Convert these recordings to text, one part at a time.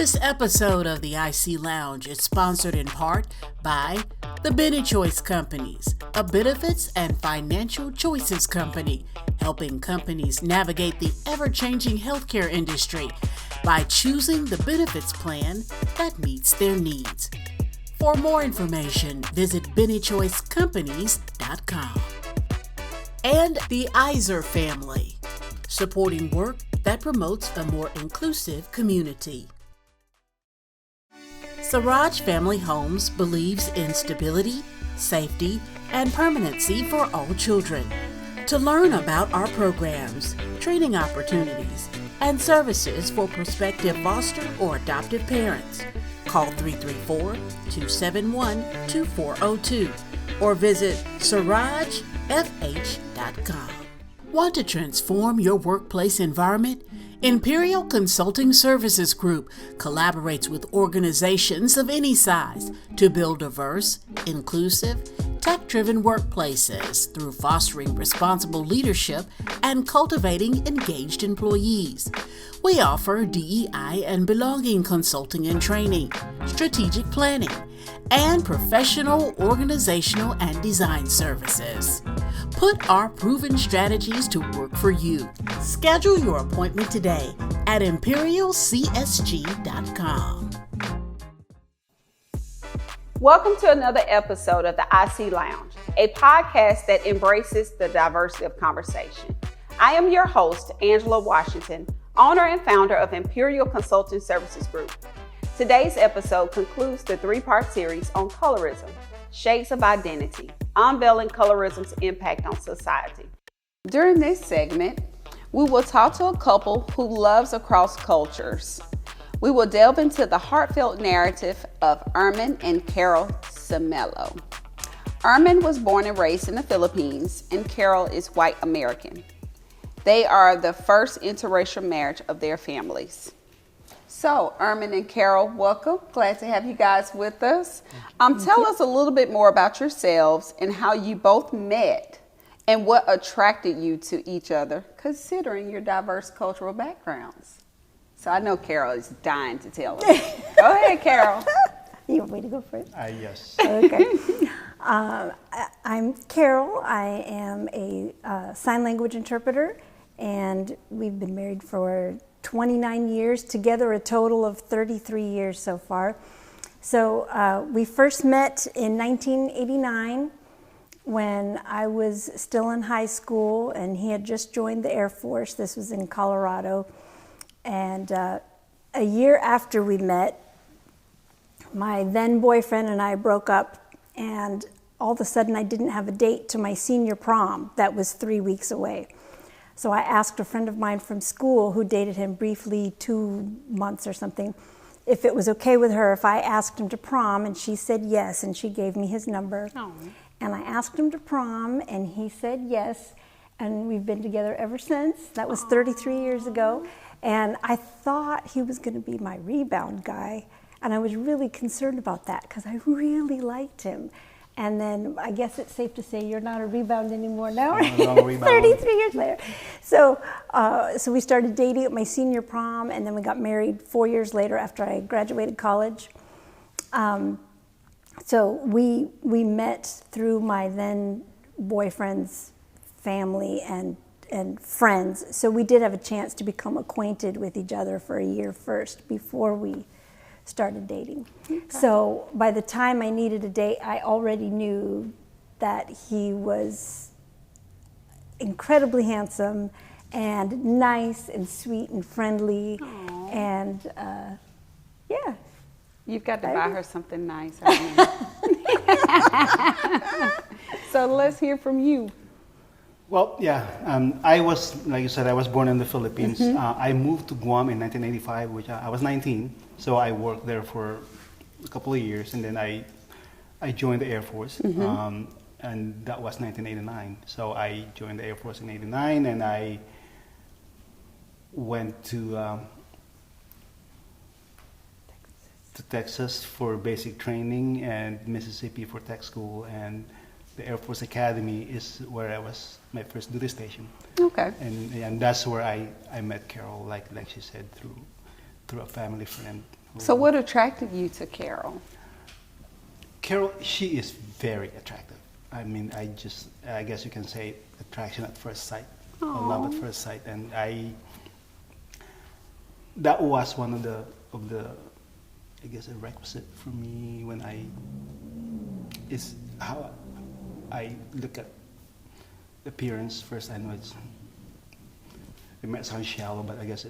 This episode of the IC Lounge is sponsored in part by the Benechoice Companies, a benefits and financial choices company, helping companies navigate the ever-changing healthcare industry by choosing the benefits plan that meets their needs. For more information, visit benechoicecompanies.com. And the Iser family, supporting work that promotes a more inclusive community. Siraj Family Homes believes in stability, safety, and permanency for all children. To learn about our programs, training opportunities, and services for prospective foster or adoptive parents, call 334-271-2402 or visit sirajfh.com. Want to transform your workplace environment? Imperial Consulting Services Group collaborates with organizations of any size to build diverse, inclusive, tech-driven workplaces through fostering responsible leadership and cultivating engaged employees. We offer DEI and belonging consulting and training, strategic planning, and professional, organizational, and design services. Put our proven strategies to work for you. Schedule your appointment today at imperialcsg.com. Welcome to another episode of the IC Lounge, a podcast that embraces the diversity of conversation. I am your host, Angela Washington, owner and founder of Imperial Consulting Services Group. Today's episode concludes the three-part series on colorism, Shades of Identity, unveiling colorism's impact on society. During this segment, we will talk to a couple who loves across cultures. We will delve into the heartfelt narrative of Erman and Carol Samelo. Erman was born and raised in the Philippines, and Carol is white American. They are the first interracial marriage of their families. So, Erman and Carol, welcome. Glad to have you guys with us. Tell us a little bit more about yourselves and how you both met and what attracted you to each other, considering your diverse cultural backgrounds. So I know Carol is dying to tell us. Go ahead, Carol. You want me to go first? Yes. Okay. I'm Carol. I am a sign language interpreter, and we've been married for 29 years, together a total of 33 years so far. So we first met in 1989 when I was still in high school and he had just joined the Air Force. This was in Colorado. And a year after we met, my then boyfriend and I broke up, and all of a sudden I didn't have a date to my senior prom that was 3 weeks away. So I asked a friend of mine from school who dated him briefly 2 months or something, if it was okay with her if I asked him to prom, and she said yes, and she gave me his number. Oh. And I asked him to prom, and he said yes, and we've been together ever since. That was 33 years ago, and I thought he was going to be my rebound guy, and I was really concerned about that because I really liked him. And then I guess it's safe to say you're not a rebound anymore now, right? 33 years later. So we started dating at my senior prom, and then we got married 4 years later after I graduated college. So we met through my then boyfriend's family and friends. So we did have a chance to become acquainted with each other for a year first before we started dating. Okay. So by the time I needed a date, I already knew that he was incredibly handsome and nice and sweet and friendly. Aww. And yeah. You've got to buy her something nice. So let's hear from you. Well, yeah, I was, like you said, I was born in the Philippines. Mm-hmm. I moved to Guam in 1985, which I was 19. So I worked there for a couple of years, and then I joined the Air Force, mm-hmm. And that was 1989. So I joined the Air Force in 89, and I went to Texas for basic training and Mississippi for tech school, and the Air Force Academy is where I was my first duty station. Okay. And that's where I met Carol, like she said, through a family friend So what attracted you to Carol? Carol, she is very attractive. I mean, I guess you can say attraction at first sight, or love at first sight, and that was one of the, I guess, a requisite for me when is how I look at appearance first. I know it might sound shallow, but I guess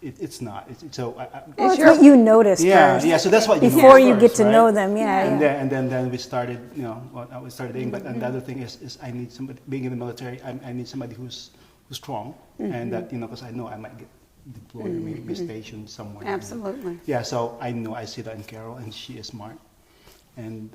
it's not. It's what you noticed first. Yeah. So that's what you before notice you first, get to right? know them. And then we started, we started dating. But another thing is I need somebody, being in the military, I need somebody who's strong, and that, because I know I might get deployed or maybe be stationed somewhere. Absolutely. Yeah. So I know I see that in Carol, and she is smart, and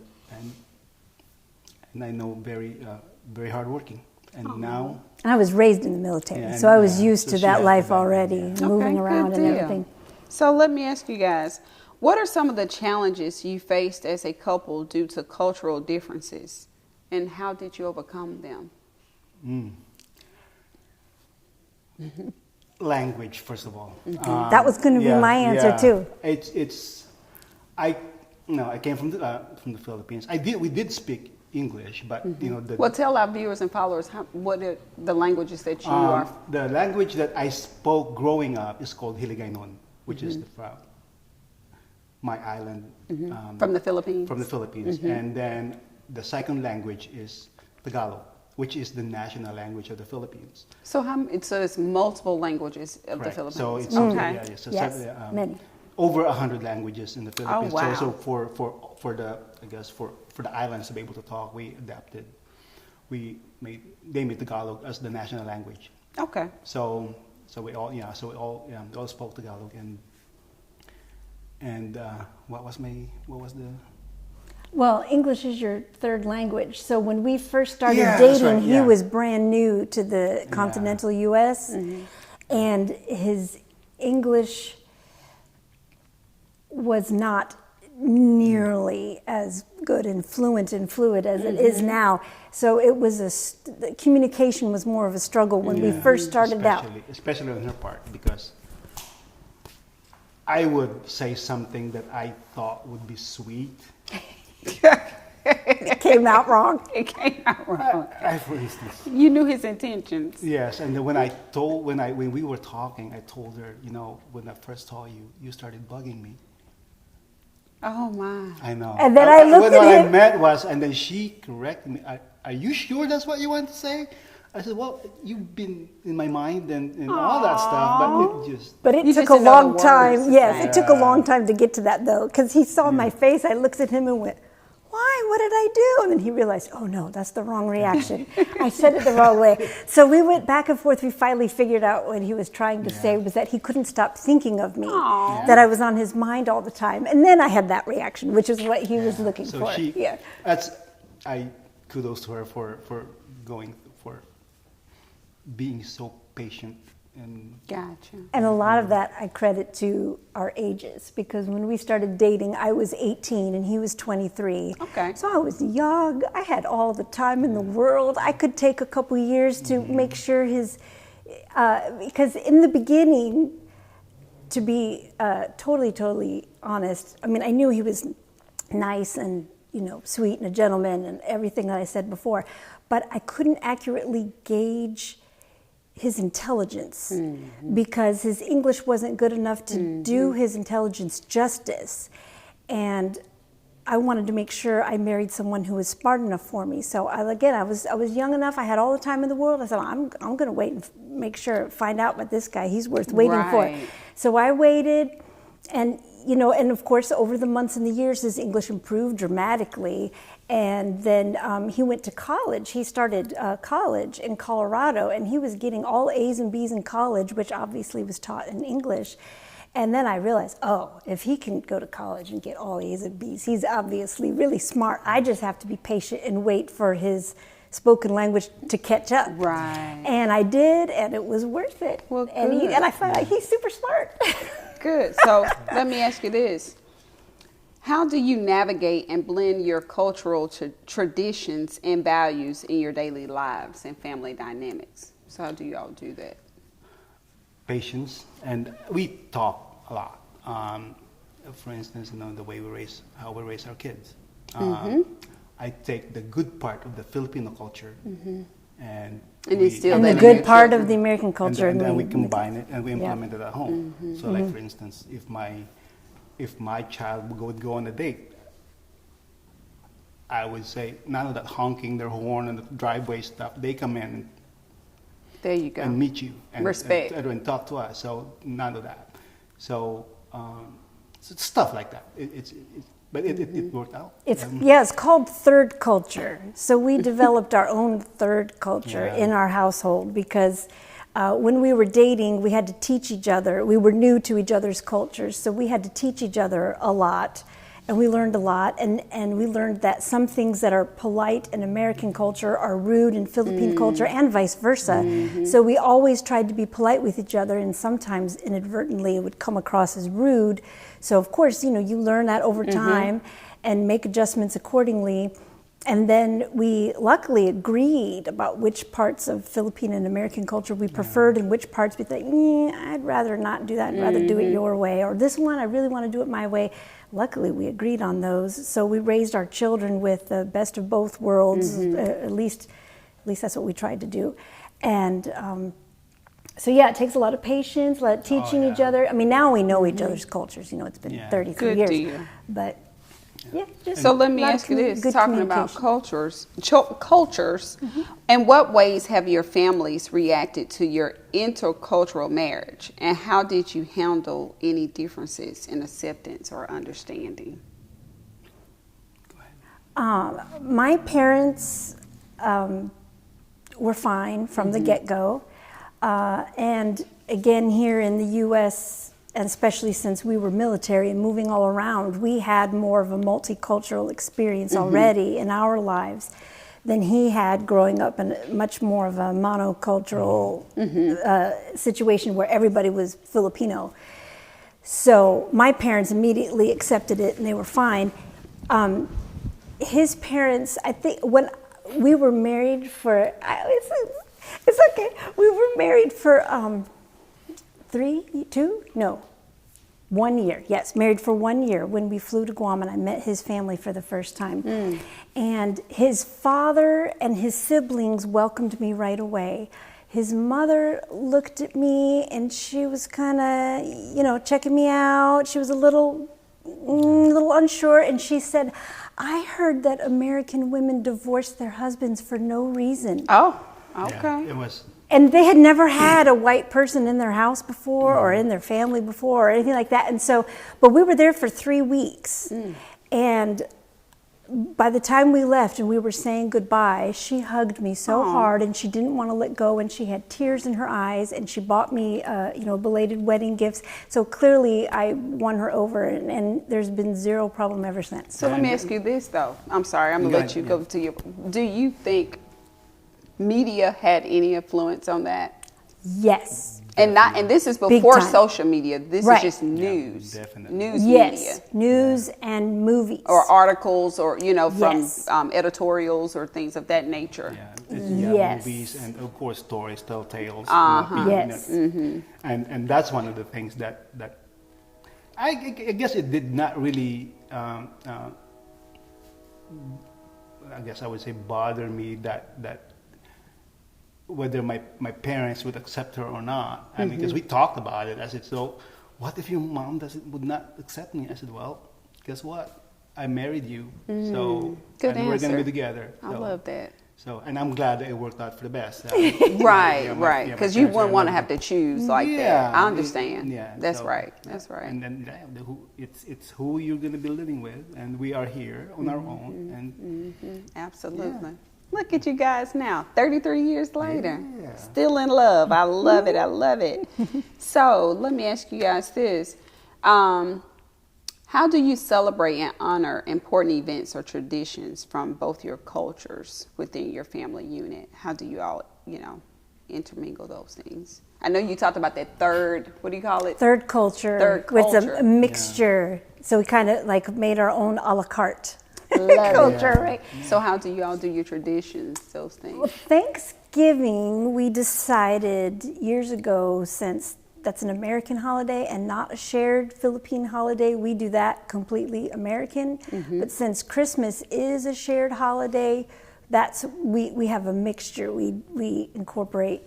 I know very hardworking. And now I was raised in the military, so I was used to that life already, moving around and everything. So let me ask you guys, what are some of the challenges you faced as a couple due to cultural differences, and how did you overcome them? Language, first of all. That was going to be my answer too. I came from the Philippines. We did speak English, but Well, tell our viewers and followers what are the languages that you are. The language that I spoke growing up is called Hiligaynon, which is from my island. From the Philippines? From the Philippines. And then the second language is Tagalog, which is the national language of the Philippines. So it's multiple languges of the Philippines. So it's many. Over 100 languages in the Philippines. Oh, wow. So for the islands to be able to talk, we adapted. They made Tagalog as the national language. Okay. So we all spoke Tagalog, and what was the Well, English is your third language. So when we first started dating, he was brand new to the continental U.S. And his English was not nearly as good and fluent and fluid as it is now. So it was the communication was more of a struggle when we first started out. Especially on her part, because I would say something that I thought would be sweet. It came out wrong. It came out wrong. For instance. You knew his intentions. Yes, and then when we were talking, I told her, when I first saw you, you started bugging me. Oh my! I know. And then I looked at him. What I meant was, and then she corrected me. Are you sure that's what you want to say? I said, well, you've been in my mind and all that stuff, but it just. But it took a long time. Yes, it took a long time to get to that though, because he saw my face. I looked at him and went, "Why? What did I do?" And then he realized, "Oh no, that's the wrong reaction. I said it the wrong way." So we went back and forth. We finally figured out what he was trying to say was that he couldn't stop thinking of me, that I was on his mind all the time. And then I had that reaction, which is what he was looking for. I kudos to her for being so patient. Gotcha. And a lot of that I credit to our ages, because when we started dating, I was 18 and he was 23. Okay. So I was young. I had all the time in the world. I could take a couple years to make sure because in the beginning, to be totally honest, I mean, I knew he was nice and sweet and a gentleman and everything that I said before, but I couldn't accurately gauge his intelligence because his English wasn't good enough to do his intelligence justice. And I wanted to make sure I married someone who was smart enough for me. So I was young enough. I had all the time in the world. I said, I'm going to wait and find out what this guy, he's worth waiting for. So I waited, and and of course, over the months and the years, his English improved dramatically. And then he went to college. He started college in Colorado, and he was getting all A's and B's in college, which obviously was taught in English. And then I realized, if he can go to college and get all A's and B's, he's obviously really smart. I just have to be patient and wait for his spoken language to catch up. Right. And I did, and it was worth it. Well, and I found out he's super smart. Good. So let me ask you this. How do you navigate and blend your cultural traditions and values in your daily lives and family dynamics? So how do you all do that? Patience, and we talk a lot. for instance, the way how we raise our kids. I take the good part of the Filipino culture, and the good part of the American culture, and then we combine it and we implement it at home. So, like for instance, if my child would go on a date, I would say none of that honking their horn and the driveway stuff. They come in. There you go. And meet you and respect and talk to us. So none of that. So, so stuff like that. But it worked out. It's called third culture. So we developed our own third culture in our household because when we were dating, we had to teach each other. We were new to each other's cultures, so we had to teach each other a lot. And we learned a lot, and we learned that some things that are polite in American culture are rude in Philippine culture, and vice versa. So we always tried to be polite with each other, and sometimes inadvertently it would come across as rude. So of course, you learn that over time and make adjustments accordingly. And then we luckily agreed about which parts of Philippine and American culture we preferred and which parts we thought, I'd rather not do that, I'd rather do it your way. Or this one, I really want to do it my way. Luckily, we agreed on those. So we raised our children with the best of both worlds. At least that's what we tried to do. And so it takes a lot of patience, a lot of teaching each other. I mean, now we know each other's cultures. It's been 33 Good years. Deal. But so let me ask you this: talking about cultures, in what ways have your families reacted to your intercultural marriage, and how did you handle any differences in acceptance or understanding? My parents were fine from the get-go, and again here in the U.S., and especially since we were military and moving all around, we had more of a multicultural experience already in our lives than he had growing up in much more of a monocultural situation where everybody was Filipino. So my parents immediately accepted it and they were fine. His parents, I think, when we were married for, it's okay, we were married for 1 year. Yes, married for 1 year when we flew to Guam and I met his family for the first time. And his father and his siblings welcomed me right away. His mother looked at me and she was kind of, checking me out. She was a little unsure, and she said, I heard that American women divorce their husbands for no reason. Oh, okay. Yeah, it was. And they had never had a white person in their house before or in their family before or anything like that. And so, but we were there for 3 weeks. And by the time we left and we were saying goodbye, she hugged me so hard and she didn't want to let go, and she had tears in her eyes, and she bought me, belated wedding gifts. So clearly I won her over, and there's been zero problem ever since. So let me ask you this though. I'm sorry, I'm going to let you go to your, do you think media had any influence on that? Yes. And this is before social media. This is just news. Yeah, definitely. News media. News and movies. Or articles or, from editorials or things of that nature. Movies and of course stories, tell tales. Yes. And that's one of the things that I guess it did not really I guess I would say bother me that whether my parents would accept her or not. I mean, because we talked about it. I said, so what if your mom would not accept me? I said, well, guess what? I married you, so Good and we're answer. going to be together. I love that. So, and I'm glad that it worked out for the best. Right. Because you wouldn't want to have to choose like that. I understand. That's right. And then it's who you're going to be living with, and we are here on our own. And absolutely. Look at you guys now, 33 years later, still in love. I love it. So let me ask you guys this. How do you celebrate and honor important events or traditions from both your cultures within your family unit? How do you all, intermingle those things? I know you talked about that what do you call it? Third culture. With a mixture. So we kind of made our own a la carte. Culture, right? So how do you all do your traditions, those things? Well, Thanksgiving, we decided years ago, since that's an American holiday and not a shared Philippine holiday. We do that completely American. But since Christmas is a shared holiday, we have a mixture. We incorporate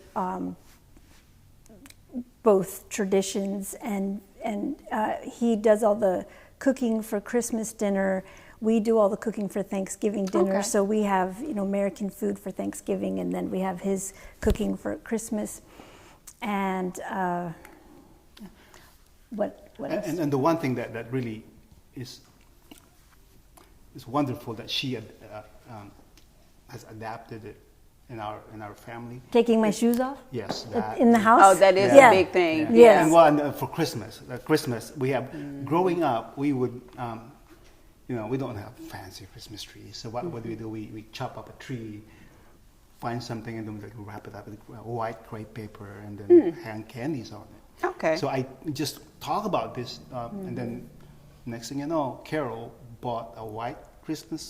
both traditions, and he does all the cooking for Christmas dinner. We do all the cooking for Thanksgiving dinner. Okay. So we have, American food for Thanksgiving, and then we have his cooking for Christmas. And what else? And the one thing that really is wonderful that she has adapted it in our family. Taking my shoes off? Yes. In the house? Oh, that is Yeah. a big thing. Yeah. Yes. And well, and for Christmas we have. Growing up, we would, we don't have fancy Christmas trees. So what do? We chop up a tree, find something, and then we wrap it up with white crepe paper, and then hang candies on it. Okay. So I just talk about this, and then next thing you know, Carol bought a white Christmas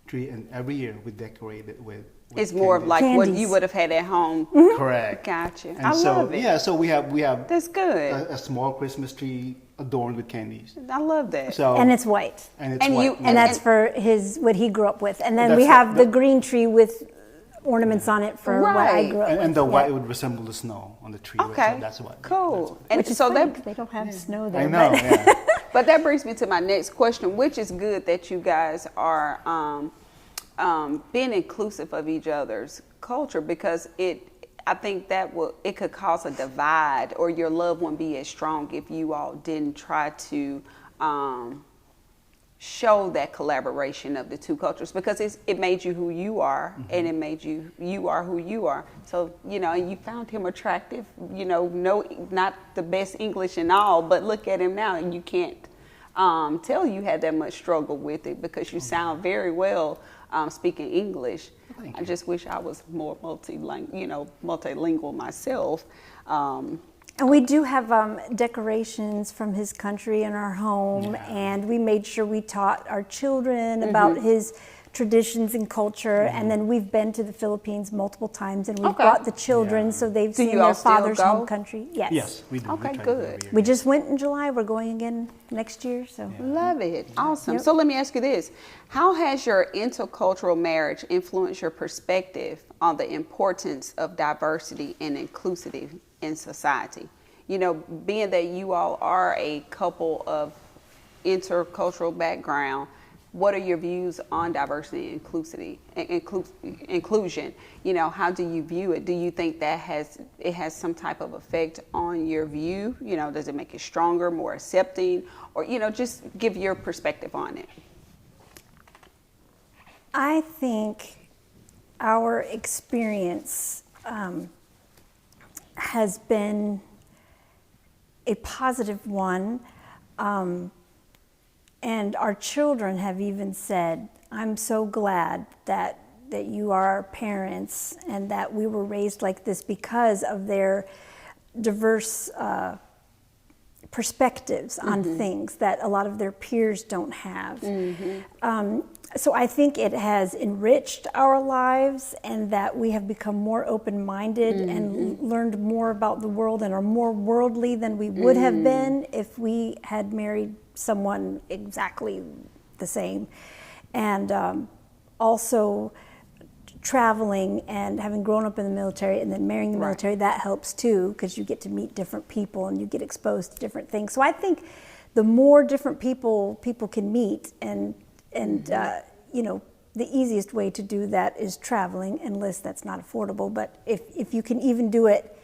tree, and every year we decorate it with It's more of like what Candies. you would have had at home. correct. Gotcha. And I so love it. yeah, so we have That's good. a small Christmas tree adorned with candies. I love that. So And it's white. and it's and white. you- yeah. And that's for what he grew up with. And then we That's have the- the green tree with ornaments on it for what I Right. grew up and with. the white Yeah. would resemble the snow on the tree. Okay. So that's what. Cool. And Which is so funny, that 'cause they don't have snow I there. know. but- Yeah. But that brings me to my next question, which is good that you guys are being inclusive of each other's culture, because I think that it could cause a divide, or your love wouldn't be as strong if you all didn't try to show that collaboration of the two cultures, because it made you who you are, and it made you are who you are. So, and you found him attractive, no, not the best English and all, but look at him now, and you can't tell you had that much struggle with it, because you sound very well speaking English. Thank I you. just wish I was more multilingual myself. And we do have decorations from his country in our home, Yeah. and we made sure we taught our children about his traditions and culture. And then we've been to the Philippines multiple times, and we've Okay. brought the children Yeah. so they've Do seen you all their still father's go? home country. Yes. Yes, we do. Okay, we try to do it good. every year. We just went in July. We're going again next year. So. Love it. Awesome. Yep. So let me ask you this. How has your intercultural marriage influenced your perspective on the importance of diversity and inclusivity in society? Being that you all are a couple of intercultural background, what are your views on diversity and inclusion? How do you view it? Do you think that it has some type of effect on your view? Does it make it stronger, more accepting, or, just give your perspective on it? I think our experience has been a positive one. And our children have even said, I'm so glad that you are our parents and that we were raised like this because of their diverse perspectives on things that a lot of their peers don't have. So I think it has enriched our lives, and that we have become more open-minded and learned more about the world and are more worldly than we would have been if we had married someone exactly the same. And also traveling and having grown up in the military and then marrying the military, that helps too, because you get to meet different people and you get exposed to different things. So I think the more different people can meet, and the easiest way to do that is traveling, unless that's not affordable. But if you can even do it,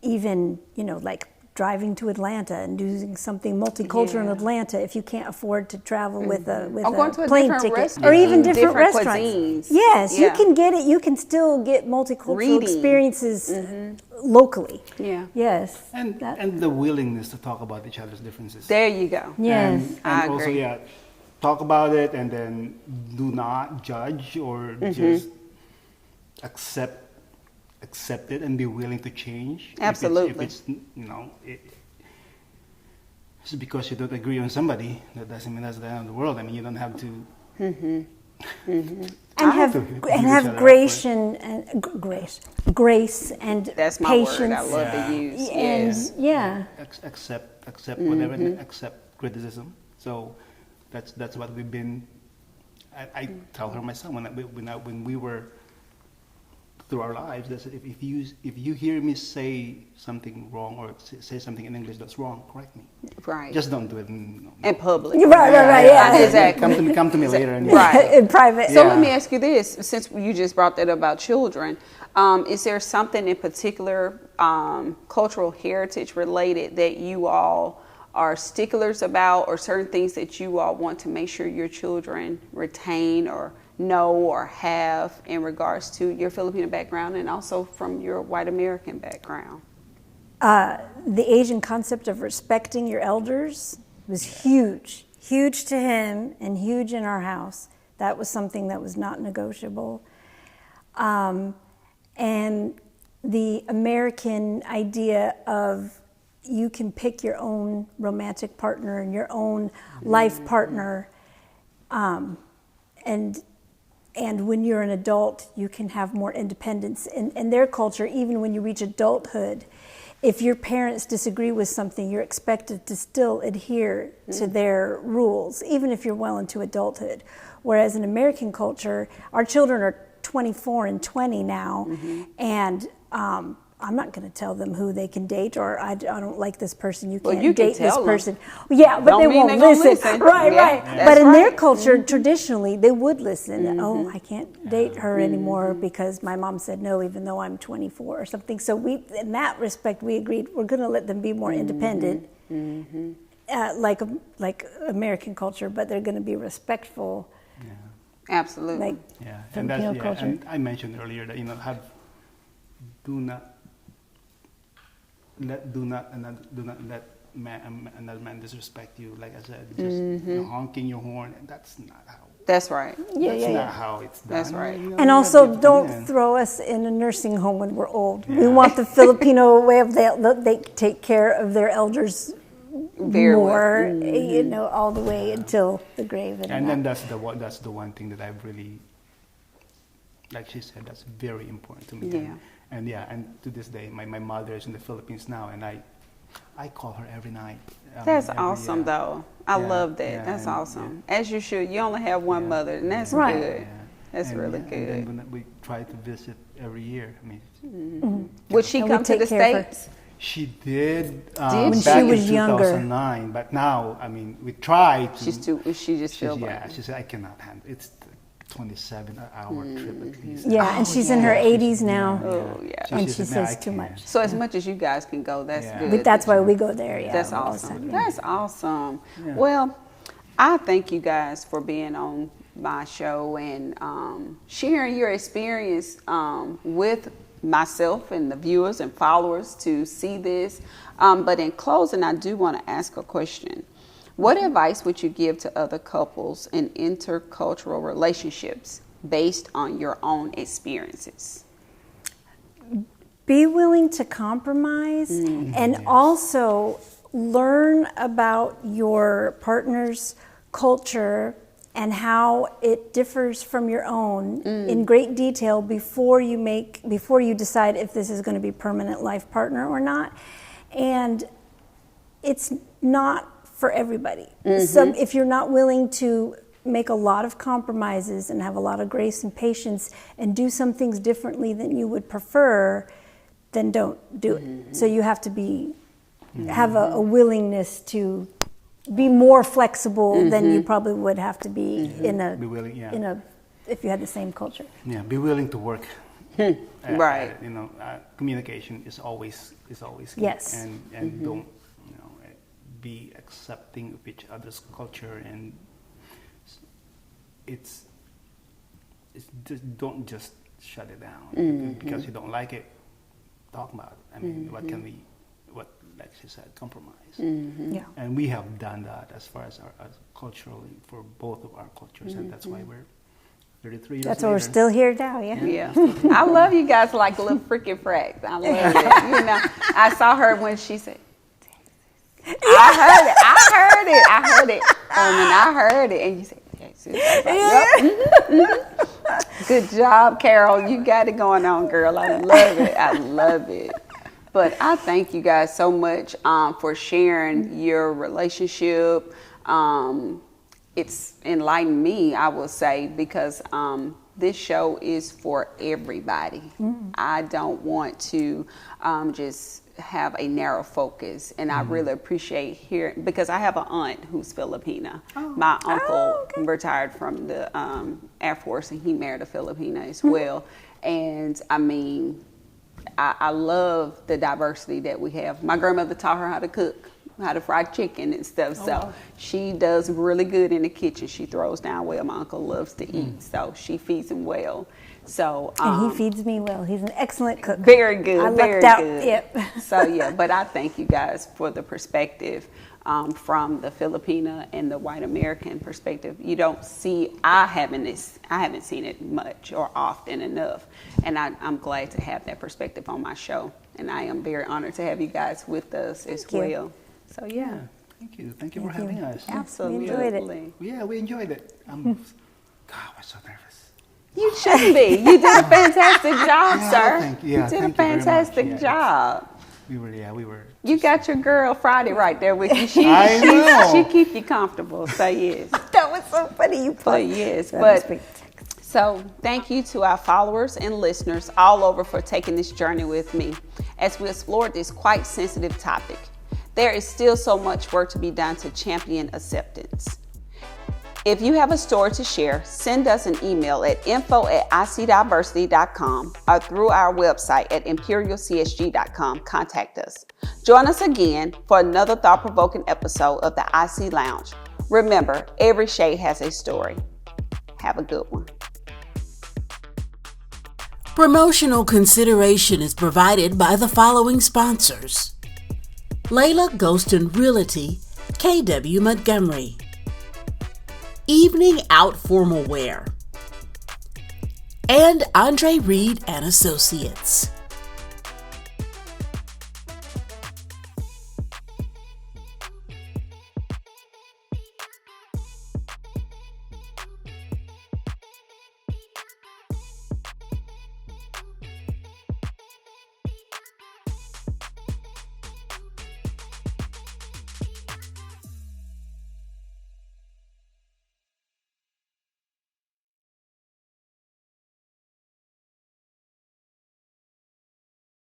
like driving to Atlanta and doing something multicultural in Atlanta, if you can't afford to travel with a going to a plane different ticket, restaurant. or even different Different restaurants. cuisines. Yes, you Yeah. can get it. You can still get multicultural Reading. experiences locally. Yeah. Yes. And the willingness to talk about each other's differences. There you go. Yes. And I also, agree. talk about it, and then do not judge or just accept it and be willing to change. Absolutely. If it's just because you don't agree on somebody, that doesn't mean that's the end of the world. I mean, you don't have to And have grace and that's my patience. word I love to use. And Accept whatever, and accept criticism. So that's what we've been. I tell her, my son, when we were through our lives, that if you hear me say something wrong or say something in English that's wrong, correct me. Right. Just don't do it in public. Right. Yeah. Exactly. Come to me later. And Right. In private. So let me ask you this: since you just brought that up about children, is there something in particular, cultural heritage related, that you all are sticklers about, or certain things that you all want to make sure your children retain or know or have in regards to your Filipino background and also from your white American background? The Asian concept of respecting your elders was huge to him and huge in our house. That was something that was not negotiable. And the American idea of you can pick your own romantic partner and your own life partner, and when you're an adult, you can have more independence. In their culture, even when you reach adulthood, if your parents disagree with something, you're expected to still adhere to their rules, even if you're well into adulthood. Whereas in American culture, our children are 24 and 20 now, and I'm not going to tell them who they can date, or I don't like this person. You can't date this person. Yeah, but they won't listen. Right. But in their culture, traditionally, they would listen. Oh, I can't date her anymore because my mom said no, even though I'm 24 or something. So in that respect, we agreed we're going to let them be more independent, like American culture, but they're going to be respectful. Yeah. Absolutely. Filipino culture. And I mentioned earlier that do not let another man disrespect you. Like I said, just honking your horn, and that's not how. That's right. That's not how it's done. That's right. And also, don't throw us in a nursing home when we're old. We want the Filipino way of they take care of their elders more, all the way until the grave. And then that's the one thing that I've really, like she said, that's very important to me. Yeah. And to this day, my mother is in the Philippines now, and I call her every night. That's awesome, though. I love that. Yeah, that's awesome. As you should. You only have one mother, and that's good. Yeah. That's really good. And then we try to visit every year. I mean, Would she come to the States? She did. When back she was in younger. 2009, but now, I mean, we tried to. She just feels like. She said I cannot handle it. It's 27-hour trip at least. Yeah, and she's in her 80s now. And she said, says too much. So as much as you guys can go, that's good. But that's why we go there. Yeah, that's awesome. That's awesome. Yeah. Well, I thank you guys for being on my show and sharing your experience with myself and the viewers and followers to see this. But in closing, I do want to ask a question. What advice would you give to other couples in intercultural relationships based on your own experiences? Be willing to compromise and also learn about your partner's culture and how it differs from your own in great detail before you decide if this is going to be permanent life partner or not. And it's not for everybody. So if you're not willing to make a lot of compromises and have a lot of grace and patience and do some things differently than you would prefer, then don't do it. So you have to have a willingness to be more flexible than you probably would have to be if you had the same culture. Yeah, be willing to work. Right. Communication is always key. Yes. And don't be accepting of each other's culture, and it's just, don't just shut it down because you don't like it. Talk about it. I mean, like she said, compromise. Yeah. And we have done that as far as culturally for both of our cultures, and that's why we're 33 years That's later. why we're still here now, Yeah. I love you guys like little freaking fracks. I love it. I saw her when she said, I heard it. And I heard it. And you said, Good job, Carol. You got it going on, girl. I love it. I love it. But I thank you guys so much for sharing your relationship. It's enlightened me, I will say, because this show is for everybody. I don't want to just have a narrow focus, and I really appreciate hearing, because I have an aunt who's Filipina. My uncle retired from the Air Force, and he married a Filipina as well. And I mean, I love the diversity that we have. My grandmother taught her how to cook, how to fry chicken and stuff. So she does really good in the kitchen. She throws down well. My uncle loves to eat, so she feeds him well. So and he feeds me well. He's an excellent cook. Very good. I very lucked out. good. Yep. So yeah, but I thank you guys for the perspective from the Filipina and the white American perspective. You don't see. I haven't seen it much or often enough, and I'm glad to have that perspective on my show. And I am very honored to have you guys with us as well. So yeah. Thank you. Thank you for having us. Absolutely. We enjoyed it. Yeah, we enjoyed it. God, I was so nervous. You shouldn't be. You did a fantastic job, sir. You did a fantastic job. We were. You got your girl Friday right there with you. I know. She keep you comfortable. So yes. That was so funny. You put. Yes, but so thank you to our followers and listeners all over for taking this journey with me as we explored this quite sensitive topic. There is still so much work to be done to champion acceptance. If you have a story to share, send us an email at info@icdiversity.com or through our website at imperialcsg.com. Contact us. Join us again for another thought-provoking episode of the IC Lounge. Remember, every shade has a story. Have a good one. Promotional consideration is provided by the following sponsors: Layla Ghostin Realty, KW Montgomery, Evening Out Formal Wear, and Andre Reed and Associates.